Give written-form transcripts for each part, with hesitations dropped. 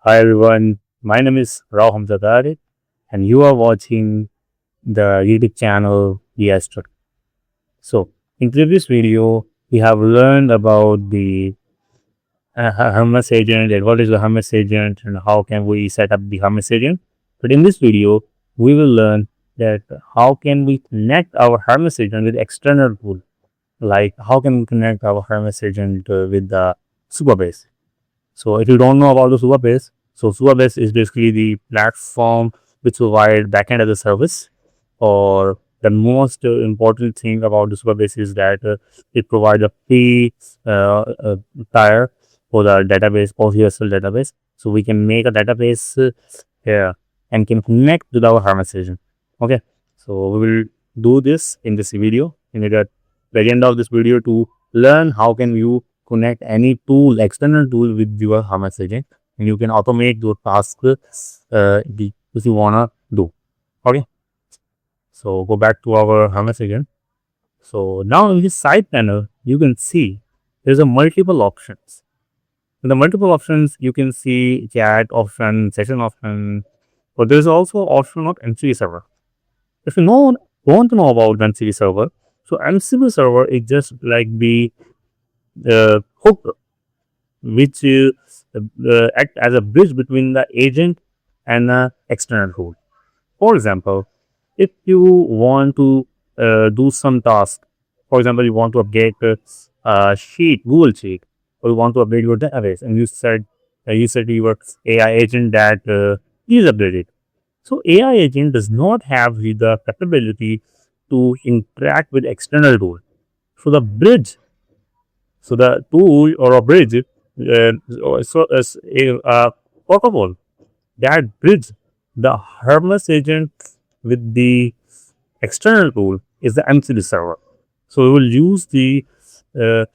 Hi everyone, my name is Rao Hamza Tariq and you are watching the YouTube channel Bistructure. So, in previous video, we have learned about the Hermes Agent and what is the Hermes Agent and how can we set up the Hermes Agent. But in this video, we will learn that how can we connect our Hermes Agent with external tool. Like how can we connect our Hermes Agent with the Supabase. So if you don't know about the Supabase, so Supabase is basically the platform which provide backend as a service. Or the most important thing about the Supabase is that it provides a free tier for the database, postgresql database. So we can make a database here and can connect with our Hermes agent. Okay, so we will do this in this video. In the very end of this video to learn how can you connect any tool, external tool with your Hermes agent, and you can automate your tasks if you wanna do. Okay, so go back to our Hermes agent. So now in this side panel, you can see there's a multiple options. In the multiple options, you can see chat option, session option, but there's also option of MCP server. If you want to know about MCP server, so MCP server is just like the hook which act as a bridge between the agent and the external tool. For example, if you want to do some task, for example, you want to update a sheet, Google sheet, or you want to update your database, and you said to your AI agent that please update it. So AI agent does not have the capability to interact with external tool. So the bridge, so the tool or a bridge, so as a protocol that bridge the Hermes agent with the external tool is the MCP server. So we will use the uh,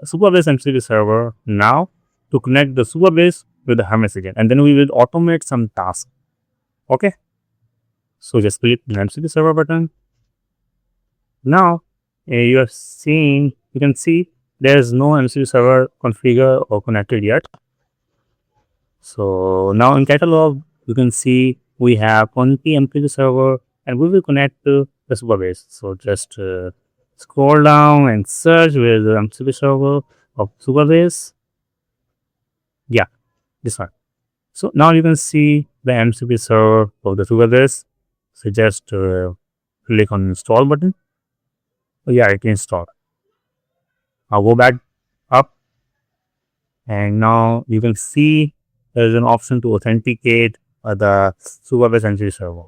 Supabase MCP server now to connect the Supabase with the Hermes agent, and then we will automate some tasks. Okay, so just click the MCP server button. Now you can see there is no MCP server configured or connected yet. So now in catalog, you can see we have 20 MCP server and we will connect to the Supabase. So just scroll down and search with the MCP server of Supabase. Yeah, this one. So now you can see the MCP server of the Supabase. So just click on install button. Oh, yeah, it can install. I'll go back up and now you can see there is an option to authenticate the Supabase MCP server.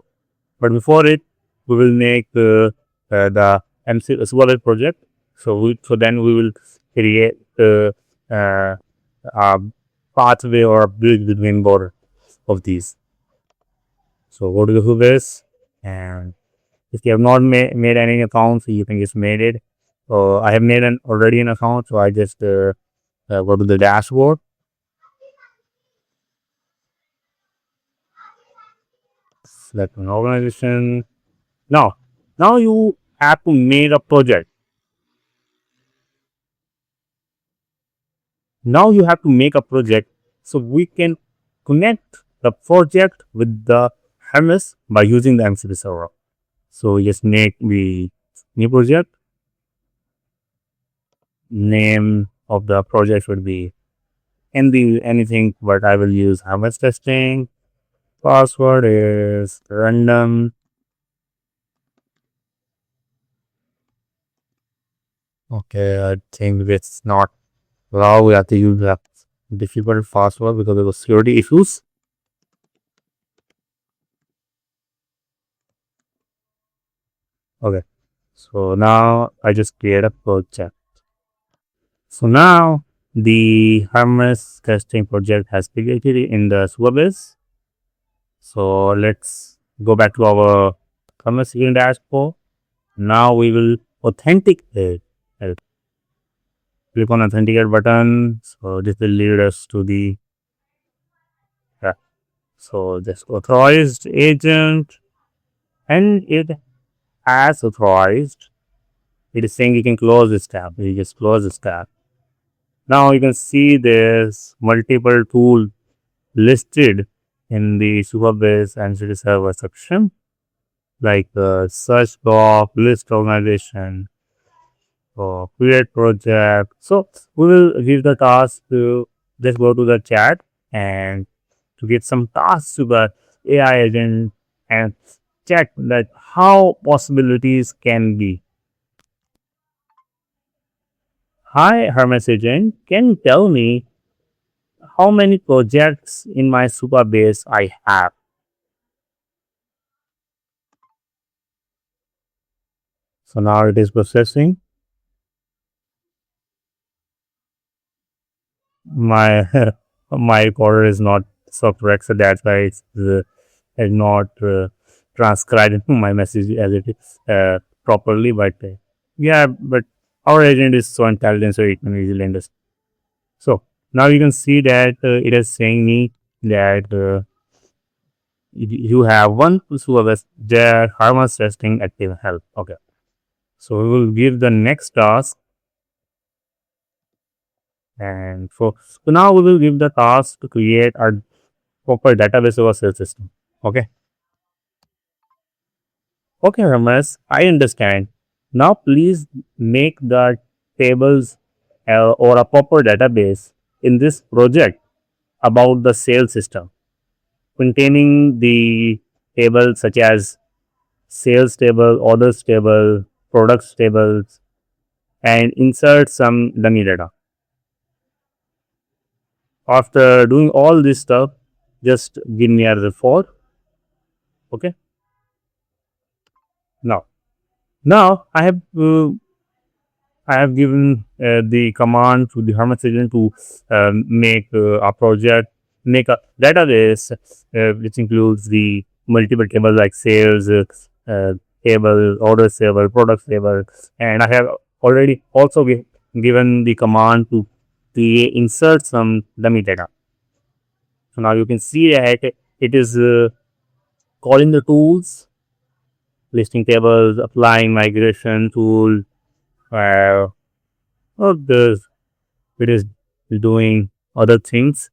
But before it, we will make the Supabase project. So then we will create a pathway or a bridge between both of these. So go to the Supabase, and if you have not made any accounts, you can just made it. So I have made already an account, so I just go to the dashboard. Select an organization. Now you have to make a project. Now you have to make a project so we can connect the project with the Hermes by using the MCP server. So we just make the new project. Name of the project would be anything, but I will use Hermes testing. Password is random. Okay, I think it's not allowed. We have to use a difficult password because of the security issues. Okay, so now I just create a project. So now the Hermes testing project has created in the Supabase. So let's go back to our Hermes Agent dashboard. Now we will authenticate. Click on authenticate button. So this will lead us to the so this authorized agent, and it has authorized. It is saying you can close this tab. You just close this tab. Now you can see there's multiple tool listed in the Supabase MCP Server section, like search block, list organization, or create project. So we will give the task to just go to the chat and to get some tasks to the AI agent and check that how possibilities can be. Hi, Hermes Agent. Can you tell me how many projects in my Supabase I have? So now it is processing. My my recorder is not so correct, so that's why it's has not transcribed my message as it is properly. But yeah, but our agent is so intelligent, so it can easily understand. So now you can see that it is saying me that you have one Supabase there, Hermes testing active help. Okay. So we will give the next task, and so now we will give the task to create a proper database of a sales system. Okay. Okay, Ramesh, I understand. Now please make the tables or a proper database in this project about the sales system containing the tables such as sales table, orders table, products tables, and insert some dummy data. After doing all this stuff, just give me a report. Okay. Now, now I have given the command to the Hermes Agent to make a project, make a database which includes the multiple tables like sales uh, table, orders table, products table, and I have already also given the command to insert some dummy data. So now you can see that it is calling the tools, listing tables, applying migration tool, uh, or it is doing other things.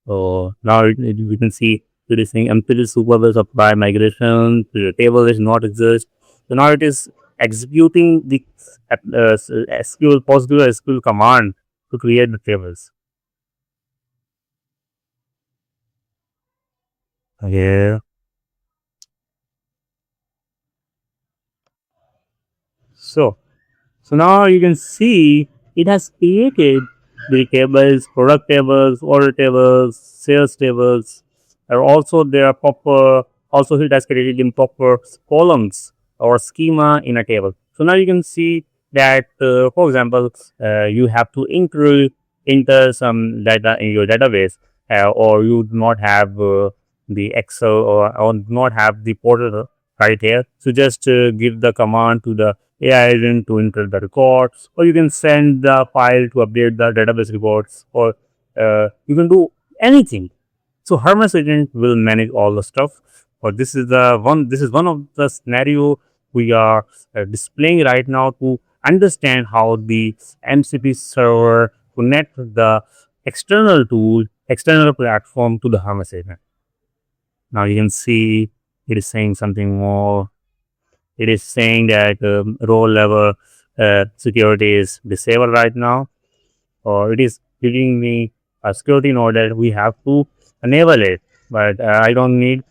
So now we can see it is saying empty Supabase apply migration, the table is not exist. So now it is executing the SQL PostgreSQL command to create the tables. Okay. So So now you can see it has created the tables, product tables, order tables, sales tables, and also there are proper, also it has created in proper columns or schema in a table. So now you can see that, for example, you have to enter some data in your database, or you do not have the Excel or do not have the portal right here. So just give the command to the AI agent to enter the records, or you can send the file to update the database records, or you can do anything. So Hermes agent will manage all the stuff. Or this is the one. This is one of the scenario we are displaying right now to understand how the MCP server connect the external tool, external platform to the Hermes agent. Now you can see it is saying something more. It is saying that role level security is disabled right now, or it is giving me a security node that we have to enable it. But I don't need.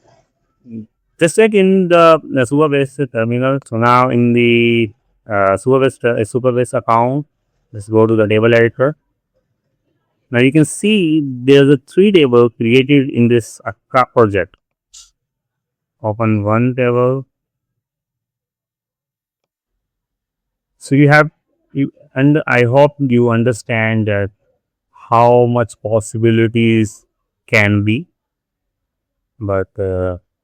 Just check in the Supabase terminal. So now in the Supabase account, let's go to the table editor. Now you can see there's a 3 table created in this project. Open one table. So you have and I hope you understand that how much possibilities can be. But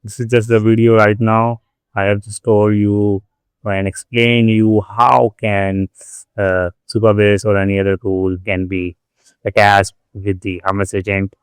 this is just the video right now. I have to store you and explain you how can Supabase or any other tool can be attached with the Hermes agent